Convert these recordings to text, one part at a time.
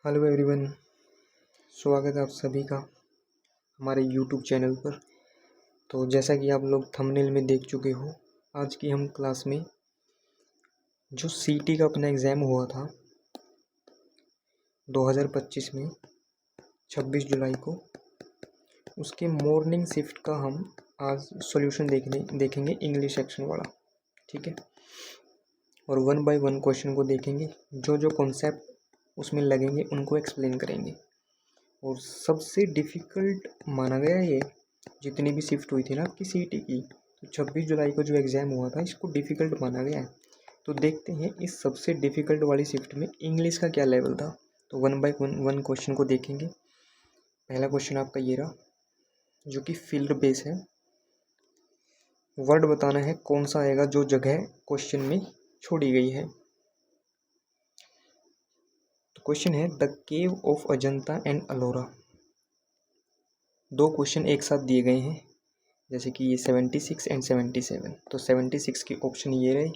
Hello everyone, स्वागत है आप सभी का हमारे यूट्यूब चैनल पर। तो जैसा कि आप लोग थंबनेल में देख चुके हो, आज की हम क्लास में जो सीटी का अपना एग्ज़ाम हुआ था 2025 में 26 जुलाई को, उसके मॉर्निंग शिफ्ट का हम आज सॉल्यूशन देखेंगे इंग्लिश सेक्शन वाला। ठीक है, और 1 बाय 1 क्वेश्चन को देखेंगे, जो जो कॉन्सेप्ट उसमें लगेंगे उनको एक्सप्लेन करेंगे। और सबसे डिफ़िकल्ट माना गया ये, जितनी भी शिफ्ट हुई थी ना आपकी सीटी की, तो 26 जुलाई को जो एग्ज़ाम हुआ था इसको डिफ़िकल्ट माना गया है। तो देखते हैं इस सबसे डिफ़िकल्ट वाली शिफ्ट में इंग्लिश का क्या लेवल था। तो 1 बाय 1 क्वेश्चन को देखेंगे। पहला क्वेश्चन आपका ये रहा, जो कि फील्ड बेस है। वर्ड बताना है कौन सा आएगा जो जगह क्वेश्चन में छोड़ी गई है। तो क्वेश्चन है the cave of Ajanta and Ellora. दो क्वेश्चन एक साथ दिए गए हैं, जैसे कि ये 76 एंड 77। तो 76 के ऑप्शन ये रहे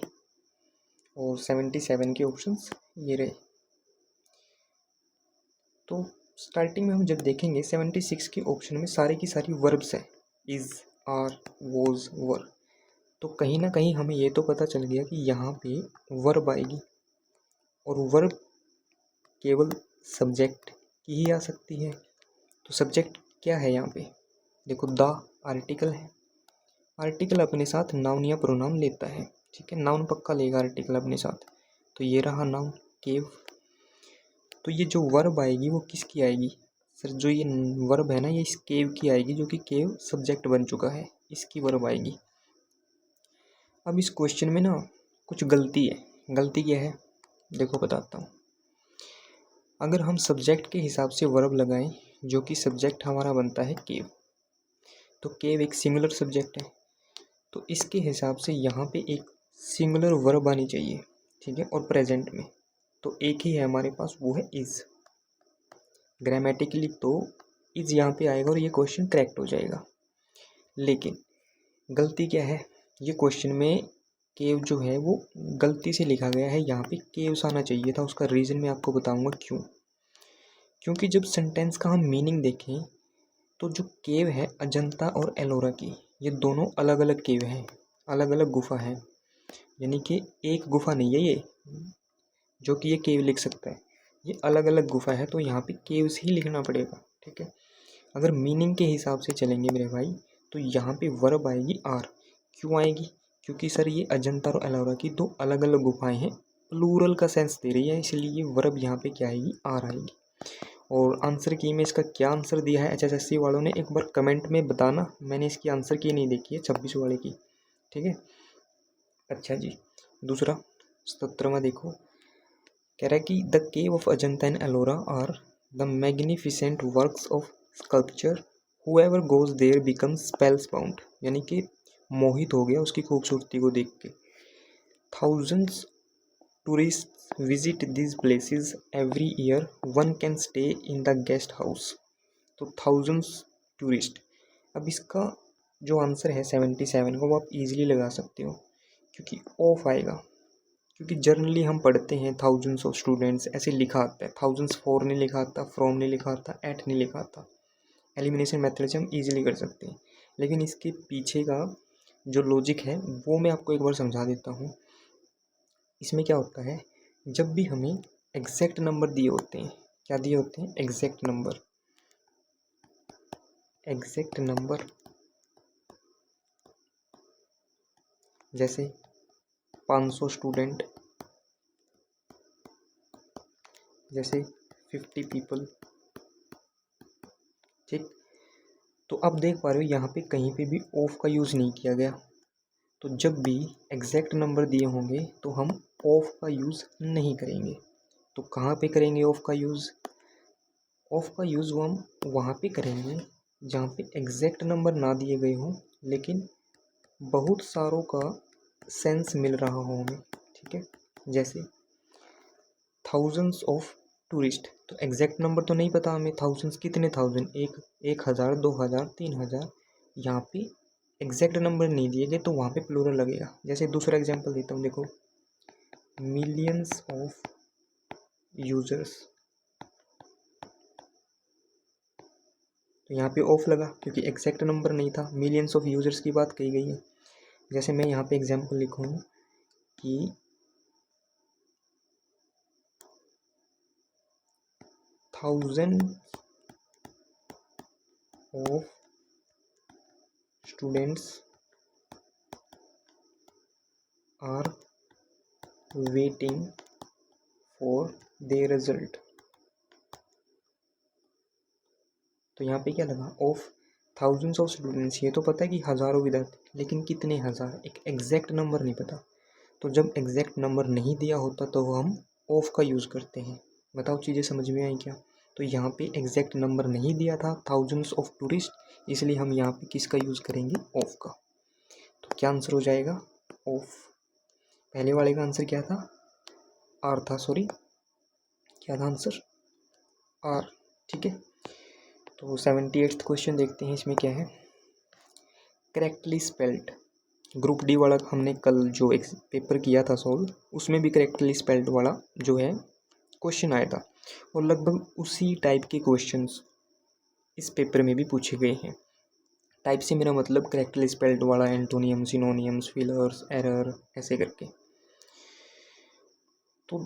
और 77 के ऑप्शंस ये रहे। तो स्टार्टिंग में हम जब देखेंगे 76 के ऑप्शन में सारी की सारी वर्ब्स हैं, इज़, आर, वॉज, वर। तो कहीं ना कहीं हमें ये तो पता चल गया कि यहाँ पे वर्ब आएगी, और वर्ब केवल सब्जेक्ट की ही आ सकती है। तो सब्जेक्ट क्या है यहाँ पे? देखो, द आर्टिकल है। आर्टिकल अपने साथ नाउन या प्रोनाउन लेता है। ठीक है, नाउन पक्का लेगा आर्टिकल अपने साथ। तो ये रहा नाउन केव। तो ये जो वर्ब आएगी वो किसकी आएगी? सर, जो ये वर्ब है ना, ये इस केव की आएगी, जो कि केव सब्जेक्ट बन चुका है, इसकी वर्ब आएगी। अब इस क्वेश्चन में ना कुछ गलती है। गलती क्या है देखो, बताता हूँ। अगर हम सब्जेक्ट के हिसाब से वर्ब लगाएं, जो कि सब्जेक्ट हमारा बनता है केव, तो केव एक सिंगुलर सब्जेक्ट है, तो इसके हिसाब से यहाँ पे एक सिंगुलर वर्ब आनी चाहिए। ठीक है, और प्रेजेंट में तो एक ही है हमारे पास, वो है इज़। ग्रामेटिकली तो इज़ यहाँ पे आएगा और ये क्वेश्चन करेक्ट हो जाएगा। लेकिन गलती क्या है, ये क्वेश्चन में केव जो है वो गलती से लिखा गया है। यहाँ पे केव्स आना चाहिए था। उसका रीज़न मैं आपको बताऊँगा क्यों। क्योंकि जब सेंटेंस का हम मीनिंग देखें, तो जो केव है अजंता और एलोरा की, ये दोनों अलग अलग केव हैं, अलग अलग गुफा हैं। यानी कि एक गुफा नहीं है ये, जो कि ये केव लिख सकता है। ये अलग अलग गुफा है, तो यहाँ पे केव्स ही लिखना पड़ेगा। ठीक है, अगर मीनिंग के हिसाब से चलेंगे मेरे भाई, तो यहाँ पे वर्ब आएगी आर। क्यों आएगी? क्योंकि सर ये अजंता और एलोरा की दो अलग अलग गुफाएं हैं, प्लूरल का सेंस दे रही है, इसलिए ये वर्ब यहाँ पे क्या आएगी? आर आएगी। और आंसर की में इसका क्या आंसर दिया है HSSC वालों ने, एक बार कमेंट में बताना। मैंने इसकी आंसर की नहीं देखी है 26 वाले की। ठीक है, अच्छा जी। दूसरा 17वां देखो, कह रहा है कि the cave of Ajanta and Ellora are the magnificent works of sculpture, whoever goes there becomes spellbound. यानी कि मोहित हो गया उसकी खूबसूरती को देख के। Thousands tourist visit these places every year, one can stay in the guest house। तो थाउजेंड्स टूरिस्ट। अब इसका जो आंसर है 77 को, वो आप इजीली लगा सकते हो, क्योंकि ऑफ आएगा। क्योंकि जर्नली हम पढ़ते हैं थाउजेंड्स ऑफ स्टूडेंट्स ऐसे लिखा आता है, थाउजेंड्स फॉर नहीं लिखा आता, फ्रॉम नहीं लिखा आता, एट नहीं लिखा आता। एलिमिनेशन मेथड से हम इजीली कर सकते हैं। लेकिन इसके पीछे का जो लॉजिक है वो मैं आपको एक बार समझा देता हूँ। इसमें क्या होता है, जब भी हमें एग्जैक्ट नंबर दिए होते हैं, क्या दिए होते हैं? Exact number. एग्जैक्ट नंबर जैसे 500 स्टूडेंट, जैसे 50 पीपल। ठीक, तो आप देख पा रहे हो यहाँ पे कहीं पे भी ऑफ का यूज़ नहीं किया गया। तो जब भी एग्जैक्ट नंबर दिए होंगे तो हम ऑफ का यूज़ नहीं करेंगे। तो कहाँ पे करेंगे ऑफ का यूज़? ऑफ का यूज़ वो हम वहाँ पे करेंगे जहाँ पे एग्जैक्ट नंबर ना दिए गए हों, लेकिन बहुत सारों का सेंस मिल रहा हो हमें। ठीक है, जैसे थाउजेंड्स ऑफ टूरिस्ट, तो एग्जैक्ट नंबर तो नहीं पता हमें, थाउजेंड्स कितने थाउजेंड, 1000, 2000, 3000। यहाँ पे एग्जैक्ट नंबर नहीं दिए गए तो वहाँ पे प्लूरल लगेगा। जैसे दूसरा एग्जांपल देता हूँ, देखो, मिलियंस ऑफ यूजर्स। तो यहाँ पे ऑफ लगा क्योंकि एग्जैक्ट नंबर नहीं था, मिलियंस ऑफ यूजर्स की बात कही गई है। जैसे मैं यहाँ पे एग्जांपल लिखूँ कि 1000 of students are waiting for their result. तो यहाँ पे क्या लगा, ऑफ थाउजेंड्स ऑफ स्टूडेंट्स। ये तो पता है कि हज़ारों विद्यार्थी, लेकिन कितने हज़ार, एक एग्जैक्ट नंबर नहीं पता। तो जब एग्जैक्ट नंबर नहीं दिया होता तो वो हम ऑफ का यूज़ करते हैं। बताओ चीज़ें समझ में आई क्या। तो यहाँ पे एग्जैक्ट नंबर नहीं दिया था, थाउजेंड्स ऑफ टूरिस्ट, इसलिए हम यहाँ पे किसका यूज़ करेंगे, ऑफ का। तो क्या आंसर हो जाएगा, ऑफ। पहले वाले का आंसर क्या था, आर था, सॉरी क्या था आंसर, आर। ठीक है, तो 78th क्वेश्चन देखते हैं, इसमें क्या है, करेक्टली स्पेल्ड। ग्रुप डी वाला हमने कल जो एक पेपर किया था सॉल्व, उसमें भी करेक्टली स्पेल्ड वाला जो है क्वेश्चन आया था, और लगभग उसी टाइप के क्वेश्चंस इस पेपर में भी पूछे गए हैं। टाइप से मेरा मतलब करेक्टली स्पेल्ड वाला एंटोनियम, सिनोनियम्स, फिलर्स, एरर, ऐसे करके। तो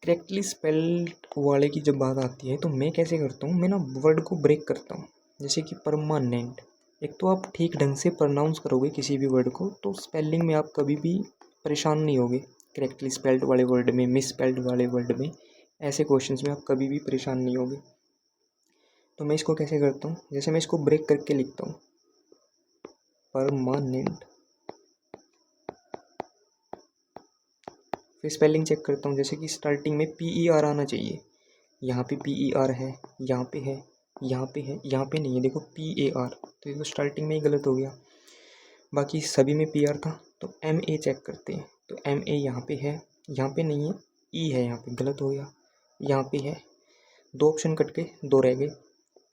करेक्टली स्पेल्ड वाले की जब बात आती है तो मैं कैसे करता हूँ, मैं ना वर्ड को ब्रेक करता हूँ। जैसे कि परमानेंट, एक तो आप ठीक ढंग से प्रोनाउंस करोगे किसी भी वर्ड को तो स्पेलिंग में आप कभी भी परेशान नहीं होगे। करेक्टली स्पेल्ड वाले वर्ड में, मिस स्पेल्ड वाले वर्ड में, ऐसे क्वेश्चंस में आप कभी भी परेशान नहीं होगे। तो मैं इसको कैसे करता हूँ, जैसे मैं इसको ब्रेक करके लिखता हूँ, परमानेंट। फिर स्पेलिंग चेक करता हूँ, जैसे कि स्टार्टिंग में PER आना चाहिए, यहाँ पे PER है, यहाँ पे है, यहाँ पे है, यहाँ पे नहीं है, देखो PAR, तो ये तो स्टार्टिंग में ही गलत हो गया। बाकी सभी में PR था, तो MA चेक करते हैं, तो MA यहाँ पे है, यहाँ पे नहीं है, E है, यहाँ पे गलत हो गया, यहाँ पे है, दो ऑप्शन कट के दो रह गए।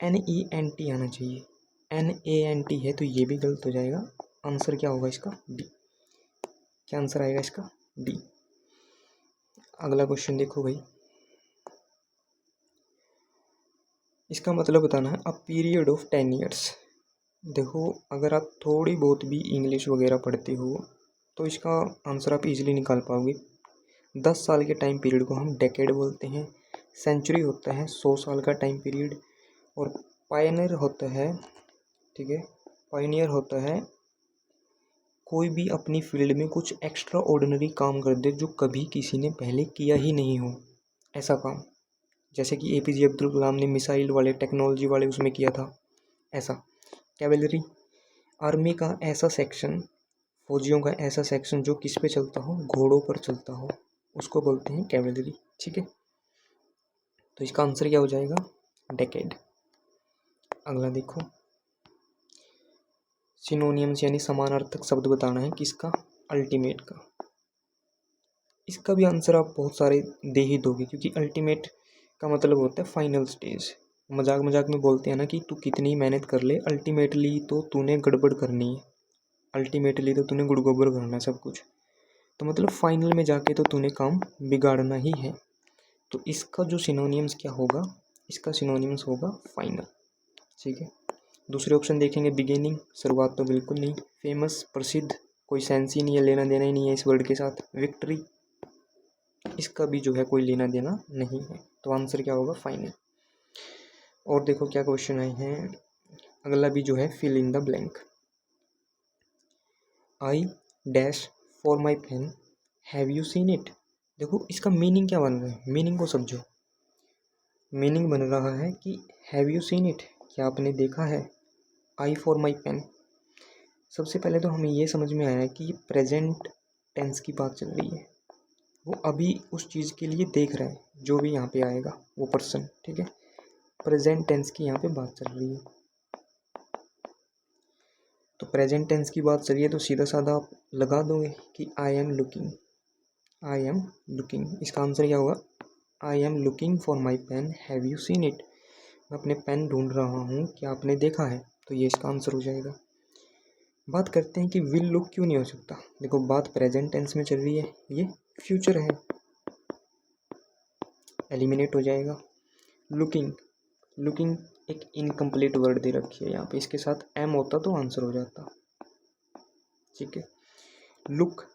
NENT आना चाहिए, NANT है, तो ये भी गलत हो जाएगा। आंसर क्या होगा इसका, D। क्या आंसर आएगा इसका, D। अगला क्वेश्चन देखो भाई, इसका मतलब बताना है, अ पीरियड ऑफ 10 ईयर्स। देखो अगर आप थोड़ी बहुत भी इंग्लिश वगैरह पढ़ते हो तो इसका आंसर आप इजीली निकाल पाओगे। 10 साल के टाइम पीरियड को हम डेकेड बोलते हैं। सेंचुरी होता है 100 साल का टाइम पीरियड। और पायनियर होता है, ठीक है, पायनियर होता है कोई भी अपनी फील्ड में कुछ एक्स्ट्रा ऑर्डिनरी काम कर दे जो कभी किसी ने पहले किया ही नहीं हो, ऐसा काम। जैसे कि APJ अब्दुल कलाम ने मिसाइल वाले, टेक्नोलॉजी वाले उसमें किया था, ऐसा। कैवेलरी, आर्मी का ऐसा सेक्शन, फौजियों का ऐसा सेक्शन जो किस पे चलता हो, घोड़ों पर चलता हो, उसको बोलते हैं कैवेलरी। ठीक है, तो इसका आंसर क्या हो जाएगा, डेकेड। अगला देखो, सिनोनियम्स यानी समानार्थक शब्द बताना है किसका, अल्टीमेट का। इसका भी आंसर आप बहुत सारे दे ही दोगे क्योंकि अल्टीमेट का मतलब होता है फाइनल स्टेज। मजाक मजाक में बोलते हैं ना कि तू कितनी मेहनत कर ले, अल्टीमेटली तो तूने गड़बड़ करनी है, अल्टीमेटली तो तूने गुड़गोबर करना है सब कुछ, तो मतलब फाइनल में जाके तो तूने काम बिगाड़ना ही है। तो इसका जो सिनोनियम्स क्या होगा, इसका सिनोनियम्स होगा फाइनल। ठीक है, दूसरे ऑप्शन देखेंगे, बिगिनिंग, शुरुआत तो बिल्कुल नहीं। फेमस, प्रसिद्ध, कोई सेंस ही नहीं है, लेना देना ही नहीं है इस वर्ड के साथ। विक्ट्री, इसका भी जो है कोई लेना देना नहीं है, तो आंसर क्या होगा, फाइनल। और देखो क्या क्वेश्चन आए हैं, अगला भी जो है, fill in the blank. I dash for my pen, have you seen it. देखो इसका मीनिंग क्या बन रहा है, मीनिंग को समझो। मीनिंग बन रहा है कि हैव यू सीन इट, क्या आपने देखा है। आई फॉर माई पेन, सबसे पहले तो हमें ये समझ में आया कि ये प्रेजेंट टेंस की बात चल रही है, वो अभी उस चीज़ के लिए देख रहा है, जो भी यहाँ पे आएगा वो पर्सन। ठीक है, प्रेजेंट टेंस की यहाँ पे बात चल रही है, तो प्रेजेंट टेंस की बात चल रही है तो सीधा साधा आप लगा दोगे कि I am looking, I am looking. इसका आंसर क्या होगा, I am looking for my pen, have you seen it. मैं अपने पेन ढूंढ रहा हूँ, क्या आपने देखा है, तो ये इसका आंसर हो जाएगा। बात करते हैं कि विल लुक क्यों नहीं हो सकता। देखो बात प्रेजेंट टेंस में चल रही है, ये फ्यूचर है, एलिमिनेट हो जाएगा। लुकिंग, लुकिंग एक इनकम्प्लीट वर्ड दे रखी है यहाँ पे, इसके साथ एम होता तो आंसर हो जाता। ठीक है, लुक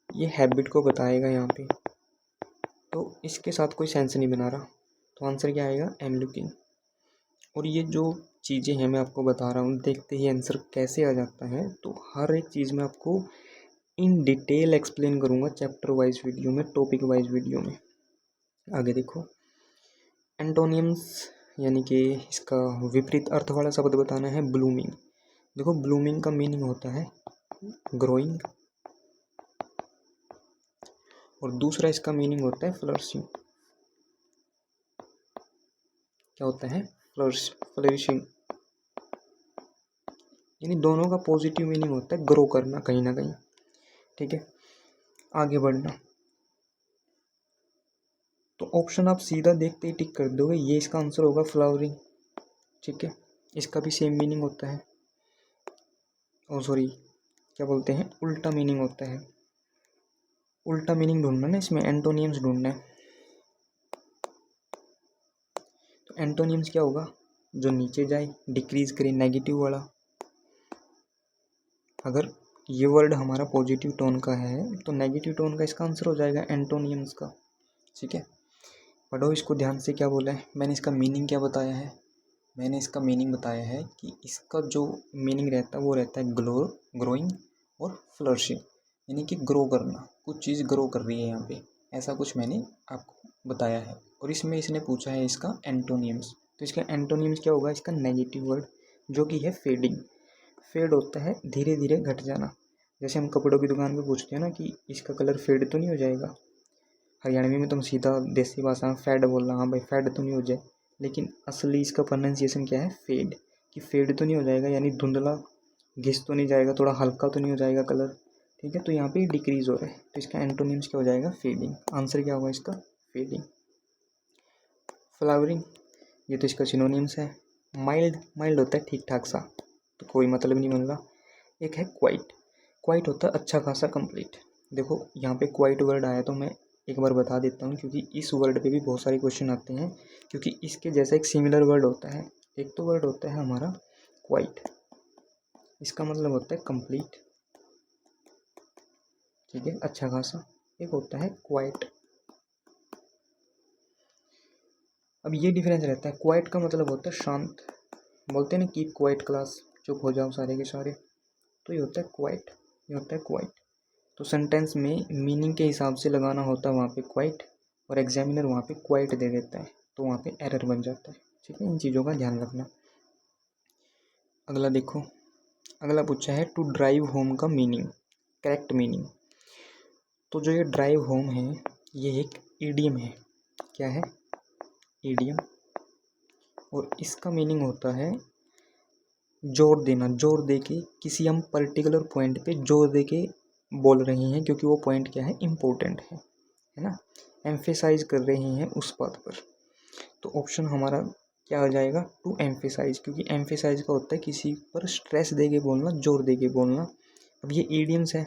ये हैबिट को बताएगा यहाँ पे, तो इसके साथ कोई सेंस नहीं बना रहा, तो आंसर क्या आएगा, एम लुकिंग। और ये जो चीज़ें हैं मैं आपको बता रहा हूँ, देखते ही आंसर कैसे आ जाता है। तो हर एक चीज़ में आपको इन डिटेल एक्सप्लेन करूँगा चैप्टर वाइज वीडियो में, टॉपिक वाइज वीडियो में। आगे देखो, एंटोनियम्स यानी कि इसका विपरीत अर्थ वाला शब्द बताना है, ब्लूमिंग। देखो ब्लूमिंग का मीनिंग होता है ग्रोइंग, और दूसरा इसका मीनिंग होता है फ्लरिशिंग। क्या होता है, फ्लरिशिंग, यानी दोनों का पॉजिटिव मीनिंग होता है ग्रो करना कहीं ना कहीं। ठीक है, आगे बढ़ना, तो ऑप्शन आप सीधा देखते ही टिक कर दोगे, ये इसका आंसर होगा फ्लावरिंग। ठीक है, इसका भी सेम मीनिंग होता है, ओ सॉरी क्या बोलते हैं, उल्टा मीनिंग होता है। उल्टा मीनिंग ढूंढना ना, इसमें एंटोनियम्स ढूंढना है। तो एंटोनियम्स क्या होगा, जो नीचे जाए, डिक्रीज करे, नेगेटिव वाला। अगर ये वर्ड हमारा पॉजिटिव टोन का है तो नेगेटिव टोन का इसका आंसर हो जाएगा एंटोनियम्स का। ठीक है, पढ़ो इसको ध्यान से, क्या बोला है मैंने, इसका मीनिंग क्या बताया है। मैंने इसका मीनिंग बताया है कि इसका जो मीनिंग रहता है वो रहता है ग्रोइंग और फ्लरिशिंग, यानी कि ग्रो करना, कुछ चीज़ ग्रो कर रही है यहाँ पे, ऐसा कुछ मैंने आपको बताया है। और इसमें इसने पूछा है इसका एंटोनियम्स, तो इसका एंटोनियम्स क्या होगा, इसका नेगेटिव वर्ड जो कि है फेडिंग। फेड होता है धीरे धीरे घट जाना। जैसे हम कपड़ों की दुकान पे पूछते हैं ना कि इसका कलर फेड तो नहीं हो जाएगा, हरियाणवी में तुम सीधा देसी भाषा में फैड बोलना, हाँ भाई फैड तो नहीं हो जाए, लेकिन असली इसका प्रोनाउंसिएशन क्या है, फेड, कि फेड तो नहीं हो जाएगा, यानी धुंधला, घिस तो नहीं जाएगा, थोड़ा हल्का तो नहीं हो जाएगा कलर। ठीक है, तो यहाँ पे डिक्रीज हो रहा है, तो इसका एंटोनिम्स क्या हो जाएगा, फेडिंग। आंसर क्या होगा इसका, फेडिंग। फ्लावरिंग, ये तो इसका सिनोनिम्स है। माइल्ड, माइल्ड होता है ठीक ठाक सा, तो कोई मतलब नहीं बन रहा। एक है क्वाइट, क्वाइट होता है अच्छा खासा, कंप्लीट। देखो यहाँ पे क्वाइट वर्ड आया तो मैं एक बार बता देता हूँ, क्योंकि इस वर्ड पे भी बहुत सारे क्वेश्चन आते हैं, क्योंकि इसके जैसा एक सिमिलर वर्ड होता है। एक तो वर्ड होता है हमारा क्वाइट, इसका मतलब होता है कंप्लीट, ठीक है, अच्छा खासा। एक होता है क्वाइट, अब ये डिफरेंस रहता है। क्वाइट का मतलब होता है शांत, बोलते हैं ना कीप क्वाइट क्लास, चुप हो जाओ सारे के सारे, तो ये होता है क्वाइट, ये होता है क्वाइट। तो सेंटेंस में मीनिंग के हिसाब से लगाना होता है वहाँ पे क्वाइट, और एग्जामिनर वहाँ पे क्वाइट दे देता है, तो वहाँ पे एरर बन जाता है। ठीक है, इन चीज़ों का ध्यान रखना। अगला देखो, अगला पूछा है टू ड्राइव होम का मीनिंग, करेक्ट मीनिंग। तो जो ये ड्राइव होम है ये एक ईडियम है। क्या है, ईडियम, और इसका मीनिंग होता है जोर देना, जोर दे के किसी हम पर्टिकुलर पॉइंट पे जोर दे के बोल रहे हैं, क्योंकि वो पॉइंट क्या है, इम्पोर्टेंट है ना, एम्फेसाइज कर रहे हैं उस बात पर। तो ऑप्शन हमारा क्या हो जाएगा, टू एम्फेसाइज, क्योंकि एम्फेसाइज का होता है किसी पर स्ट्रेस दे के बोलना, जोर दे के बोलना। अब ये ईडियम्स है,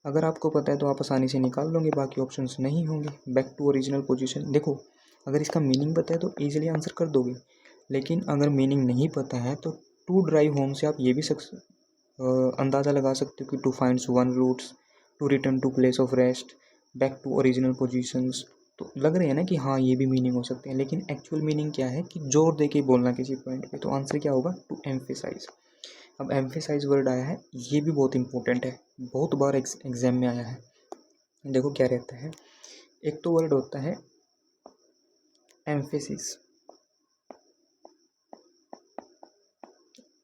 अगर आपको पता है तो आप आसानी से निकाल लोगे, बाकी ऑप्शंस नहीं होंगे। बैक टू ओरिजिनल पोजीशन, देखो अगर इसका मीनिंग पता है तो ईजिली आंसर कर दोगे, लेकिन अगर मीनिंग नहीं पता है तो टू ड्राइव होम से आप ये भी अंदाज़ा लगा सकते हो कि to finds one roots, to return to place of rest, back to original positions. तो लग रहे हैं ना कि हाँ ये भी मीनिंग हो सकते हैं, लेकिन एक्चुअल मीनिंग क्या है कि जोर दे के बोलना किसी पॉइंट पे। तो आंसर क्या होगा, टू एम्फेसाइज। अब एम्फेसाइज वर्ड आया है, ये भी बहुत इंपॉर्टेंट है, बहुत बार एग्जाम में आया है। देखो क्या रहता है, एक तो वर्ड होता है एम्फेसिस,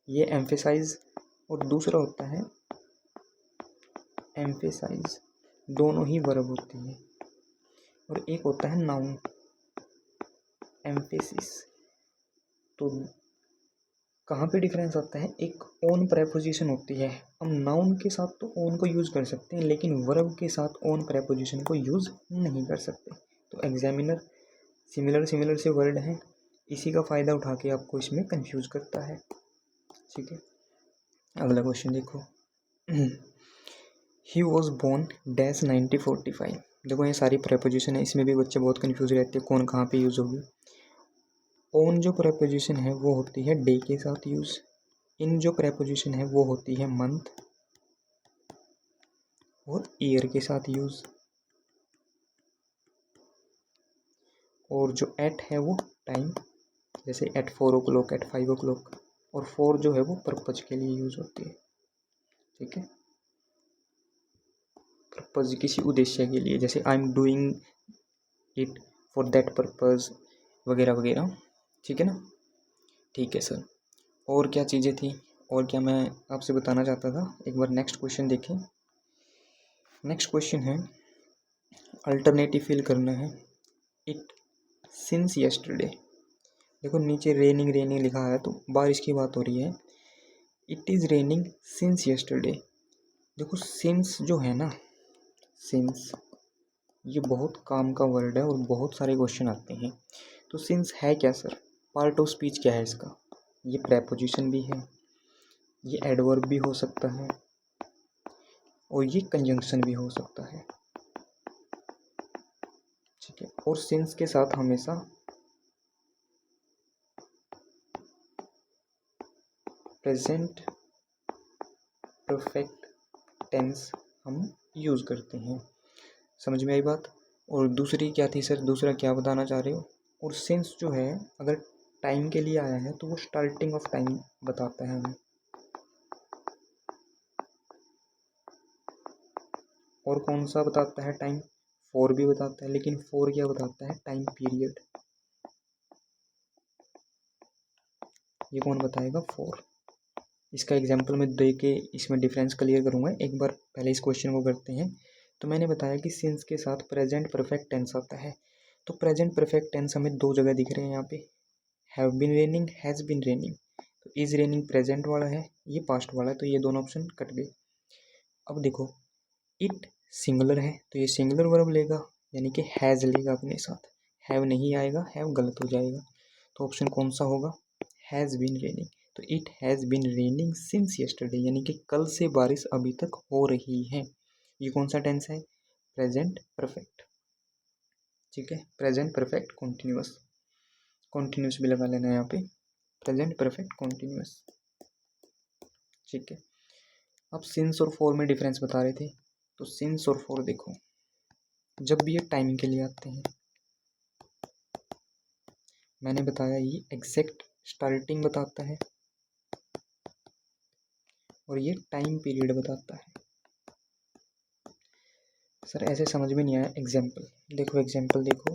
ये एम्फेसाइज, और दूसरा होता है एम्फेसाइज, दोनों ही वर्ब होते हैं। और एक होता है नाउन, एम्फेसिस। तो कहाँ पे डिफरेंस आता है, एक ओन प्रेपोजिशन होती है, हम नाउन के साथ तो ओन को यूज़ कर सकते हैं, लेकिन वर्ब के साथ ओन प्रेपोजिशन को यूज़ नहीं कर सकते। तो एग्जामिनर सिमिलर से वर्ड हैं, इसी का फ़ायदा उठा के आपको इसमें कंफ्यूज करता है। ठीक है, अगला क्वेश्चन देखो, ही वॉज बोर्न डैश 1945। देखो ये सारी प्रेपोजिशन है, इसमें भी बच्चे बहुत कंफ्यूज रहते हैं कौन कहाँ पे यूज़ होगी। ऑन जो प्रेपोजिशन है वो होती है डे के साथ यूज़, इन जो प्रेपोजिशन है वो होती है मंथ और ईयर के साथ यूज़, और जो एट है वो टाइम, जैसे एट 4 o'clock, एट 5 o'clock, और 4 जो है वो पर्पज के लिए यूज़ होती है। ठीक है, पर्पज किसी उद्देश्य के लिए, जैसे I am doing it for that purpose वगैरह वगैरह। ठीक है ना। ठीक है सर, और क्या चीज़ें थी और क्या मैं आपसे बताना चाहता था, एक बार नेक्स्ट क्वेश्चन देखें। नेक्स्ट क्वेश्चन है, अल्टरनेटिव फिल करना है। इट सिंस यस्टरडे, देखो नीचे रेनिंग रेनिंग लिखा है तो बारिश की बात हो रही है। It is raining since yesterday, देखो सिंस जो है ना, सिंस ये बहुत काम का वर्ड है और बहुत सारे क्वेश्चन आते हैं। तो सिंस है क्या सर, पार्ट ऑफ स्पीच क्या है इसका, ये प्रेपोजिशन भी है, ये एडवर्ब भी हो सकता है और ये कंजंक्शन भी हो सकता है। ठीक है, और सिंस के साथ हमेशा प्रेजेंट परफेक्ट टेंस हम यूज़ करते हैं। समझ में आई बात। और दूसरी क्या थी सर, दूसरा क्या बताना चाह रहे हो। और सिंस जो है अगर टाइम के लिए आया है तो वो स्टार्टिंग ऑफ टाइम बताता है हमें, और कौन सा बताता है टाइम, फोर भी बताता है, लेकिन फोर क्या बताता है, टाइम पीरियड। ये कौन बताएगा, फोर। इसका एग्जाम्पल मैं दे के इसमें डिफरेंस क्लियर करूँगा। एक बार पहले इस क्वेश्चन को करते हैं। तो मैंने बताया कि सिंस के साथ प्रेजेंट परफेक्ट टेंस आता है। तो प्रेजेंट परफेक्ट टेंस हमें दो जगह दिख रहे हैं यहाँ पे, have been raining, has been raining. तो इज़ रेनिंग प्रेजेंट वाला है, ये पास्ट वाला है, तो ये दोनों ऑप्शन कट गए। अब देखो, इट सिंगुलर है तो ये सिंगुलर वर्ब लेगा, यानी कि हैज़ लेगा अपने साथ, हैव नहीं आएगा, हैव गलत हो जाएगा। तो ऑप्शन कौन सा होगा, हैज़ बीन रेनिंग। तो it has been raining since yesterday, यानी कि कल से बारिश अभी तक हो रही है। ये कौन सा टेंस है, प्रेजेंट परफेक्ट। ठीक है, प्रेजेंट परफेक्ट कॉन्टिन्यूअस, कॉन्टिन्यूअस भी लगा लेना यहाँ पे, प्रेजेंट परफेक्ट कॉन्टिन्यूअस। ठीक है, अब सिंस और फॉर में डिफरेंस बता रहे थे। तो सिंस और फॉर देखो, जब भी ये टाइम के लिए आते हैं, मैंने बताया ये एग्जैक्ट स्टार्टिंग बताता है और ये टाइम पीरियड बताता है। सर ऐसे समझ में नहीं आया, एग्जाम्पल देखो, एग्जाम्पल देखो,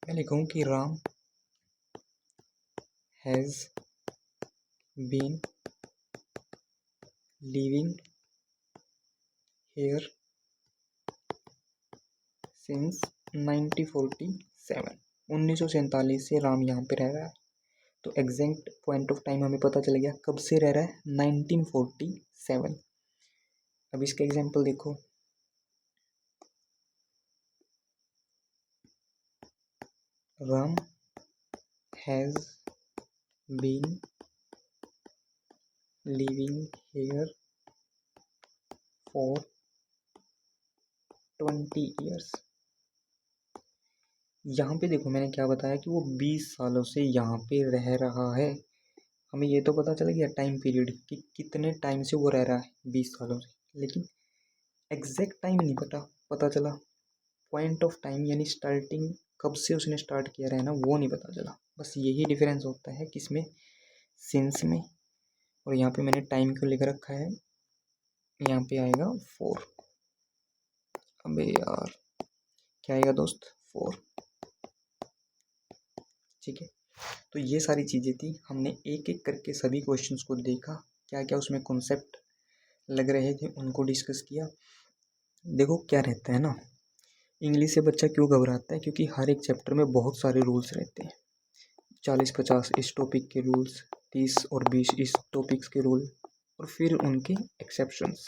मैं लिखूँ कि Ram has been living here since 1947, 1947 से राम यहाँ पे रह रहा है। तो एग्जैक्ट पॉइंट ऑफ टाइम हमें पता चल गया कब से रह रहा है, 1947। अब इसका एग्जाम्पल देखो, Ram has been living here for 20 years. यहाँ पे देखो मैंने क्या बताया कि वो 20 सालों से यहाँ पे रह रहा है। हमें ये तो पता चल गया टाइम पीरियड कि कितने टाइम से वो रह रहा है, 20 सालों से, लेकिन एग्जैक्ट टाइम नहीं पता चला। पॉइंट ऑफ टाइम यानी स्टार्टिंग, कब से उसने स्टार्ट किया रहना वो नहीं पता चला। बस यही डिफरेंस होता है किसमें, सिंस में। और यहाँ पे मैंने टाइम क्यों लिख रखा है, यहाँ पे आएगा 4। अबे यार क्या आएगा दोस्त, 4। ठीक है, तो ये सारी चीज़ें थी, हमने एक एक करके सभी क्वेश्चंस को देखा, क्या क्या उसमें कॉन्सेप्ट लग रहे थे उनको डिस्कस किया। देखो क्या रहता है ना, इंग्लिश से बच्चा क्यों घबराता है, क्योंकि हर एक चैप्टर में बहुत सारे रूल्स रहते हैं, 40-50 इस टॉपिक के रूल्स, 30 और 20 इस टॉपिक्स के रूल, और फिर उनके एक्सेप्शंस,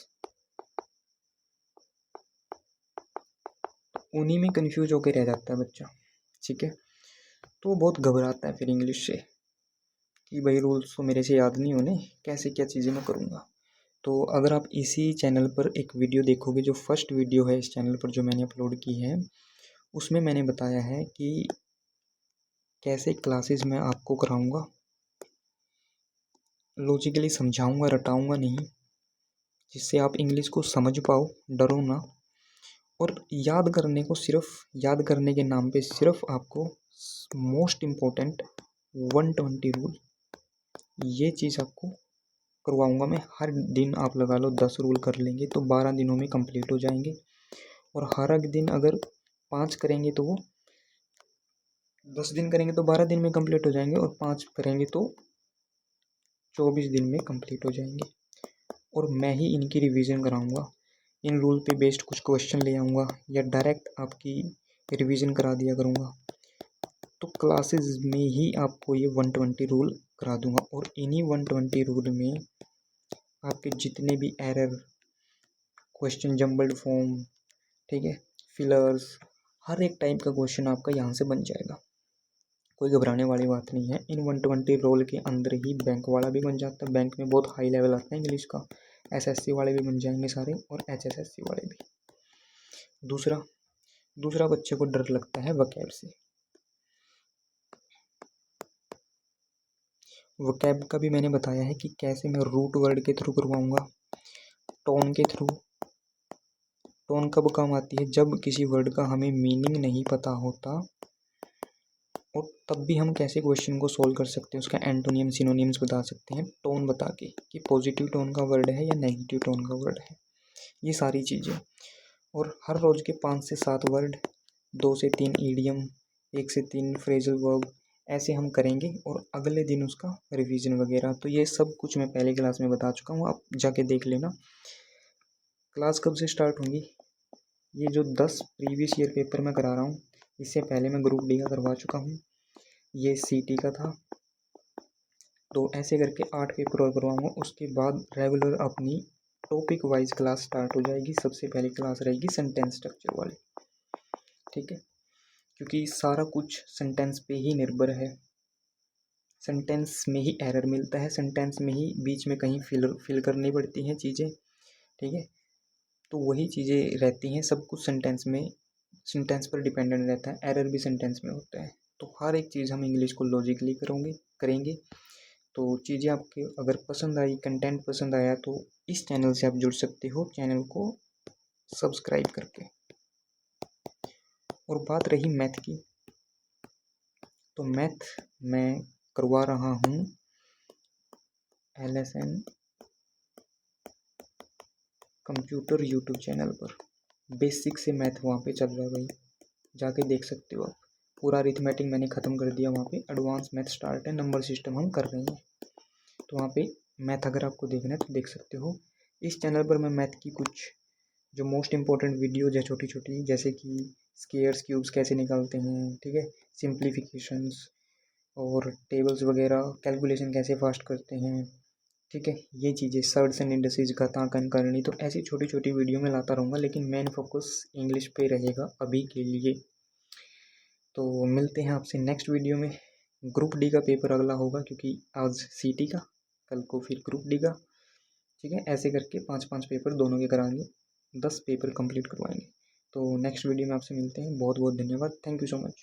उन्हीं में कंफ्यूज होकर रह जाता है बच्चा। ठीक है, तो बहुत घबराता है फिर इंग्लिश से कि भाई रूल्स तो मेरे से याद नहीं होने, कैसे क्या चीज़ें मैं करूँगा। तो अगर आप इसी चैनल पर एक वीडियो देखोगे, जो फर्स्ट वीडियो है इस चैनल पर जो मैंने अपलोड की है, उसमें मैंने बताया है कि कैसे क्लासेस मैं आपको कराऊंगा, लॉजिकली समझाऊंगा, रटाऊंगा नहीं, जिससे आप इंग्लिश को समझ पाओ, डरो ना। और याद करने को, सिर्फ याद करने के नाम पे सिर्फ आपको मोस्ट इम्पोर्टेंट 120 रूल, ये चीज़ आपको करवाऊंगा मैं। हर दिन आप लगा लो 10 रूल कर लेंगे तो 12 दिनों में कंप्लीट हो जाएंगे। और हर एक दिन अगर 5 करेंगे तो वो 10 दिन करेंगे तो 12 दिन में कंप्लीट हो जाएंगे, और 5 करेंगे तो 24 दिन में कंप्लीट हो जाएंगे। और मैं ही इनकी रिवीजन कराऊंगा, इन रूल पे बेस्ड कुछ क्वेश्चन ले आऊँगा या डायरेक्ट आपकी रिवीजन करा दिया करूँगा। तो क्लासेस में ही आपको ये 120 रूल करा दूंगा, और इन्हीं 120 रूल में आपके जितने भी एरर, क्वेश्चन जम्बल्ड फॉर्म, ठीक है, फिलर्स, हर एक टाइप का क्वेश्चन आपका यहाँ से बन जाएगा। कोई घबराने वाली बात नहीं है। इन 120 रोल के अंदर ही बैंक वाला भी बन जाता है, बैंक में बहुत हाई लेवल आता है इंग्लिश का। एसएससी वाले भी बन जाएंगे सारे, और एचएसएससी वाले भी। दूसरा बच्चे को डर लगता है वोकैब से। वोकैब का भी मैंने बताया है कि कैसे मैं रूट वर्ड के थ्रू करवाऊंगा, टोन के थ्रू। टोन कब काम आती है, जब किसी वर्ड का हमें मीनिंग नहीं पता होता, और तब भी हम कैसे क्वेश्चन को सोल्व कर सकते हैं, उसका एंटोनियम सिनोनिम्स बता सकते हैं टोन बता के, कि पॉजिटिव टोन का वर्ड है या नेगेटिव टोन का वर्ड है, ये सारी चीज़ें। और हर रोज़ के 5 से 7 वर्ड, 2 से 3 ईडियम, 1 से 3 फ्रेजल वर्ब, ऐसे हम करेंगे, और अगले दिन उसका रिवीजन वगैरह। तो ये सब कुछ मैं पहले क्लास में बता चुका हूँ, आप जाके देख लेना। क्लास कब से स्टार्ट होंगी, ये जो 10 प्रीवियस ईयर पेपर मैं करा रहा हूँ, इससे पहले मैं ग्रुप डी का करवा चुका हूँ, ये सीटी का था। तो ऐसे करके 8 पेपर और करवाऊँगा। उसके बाद रेगुलर अपनी टॉपिक वाइज क्लास स्टार्ट हो जाएगी। सबसे पहली क्लास रहेगी सेंटेंस स्ट्रक्चर वाली, ठीक है, क्योंकि सारा कुछ सेंटेंस पे ही निर्भर है। सेंटेंस में ही एरर मिलता है, सेंटेंस में ही बीच में कहीं फिल करनी पड़ती हैं चीज़ें, ठीक है। तो वही चीज़ें रहती हैं, सब कुछ सेंटेंस में, सेंटेंस पर डिपेंडेंट रहता है, एरर भी सेंटेंस में होता है। तो हर एक चीज़ हम इंग्लिश को लॉजिकली करेंगे। तो चीज़ें आपके अगर पसंद आई, कंटेंट पसंद आया, तो इस चैनल से आप जुड़ सकते हो, चैनल को सब्सक्राइब करके। और बात रही मैथ की, तो मैथ मैं करवा रहा हूँ LSN कंप्यूटर यूट्यूब चैनल पर। बेसिक से मैथ वहाँ पे चल रहा है भाई, जाके देख सकते हो आप। पूरा अरिथमेटिक मैंने ख़त्म कर दिया वहाँ पे, एडवांस मैथ स्टार्ट है, नंबर सिस्टम हम कर रहे हैं। तो वहाँ पे मैथ अगर आपको देखना है तो देख सकते हो। इस चैनल पर मैं मैथ की कुछ जो मोस्ट इम्पॉर्टेंट वीडियोज़ है छोटी छोटी, जैसे कि स्क्वायर्स क्यूब्स कैसे निकालते हैं, ठीक है, सिंप्लीफिकेशंस और टेबल्स वगैरह, कैलकुलेशन कैसे फास्ट करते हैं, ठीक है, ये चीज़ें, सर्ट्स एंड इंडस्ट्रीज का ताकन करनी, तो ऐसी छोटी छोटी वीडियो में लाता रहूँगा, लेकिन मेन फोकस इंग्लिश पे रहेगा अभी के लिए। तो मिलते हैं आपसे नेक्स्ट वीडियो में। ग्रुप डी का पेपर अगला होगा, क्योंकि आज सीटी का, कल को फिर ग्रुप डी का, ठीक है। ऐसे करके 5-5 पेपर दोनों के कराएंगे, 10 पेपर कंप्लीट करवाएंगे। तो नेक्स्ट वीडियो में आपसे मिलते हैं। बहुत बहुत धन्यवाद, थैंक यू सो मच।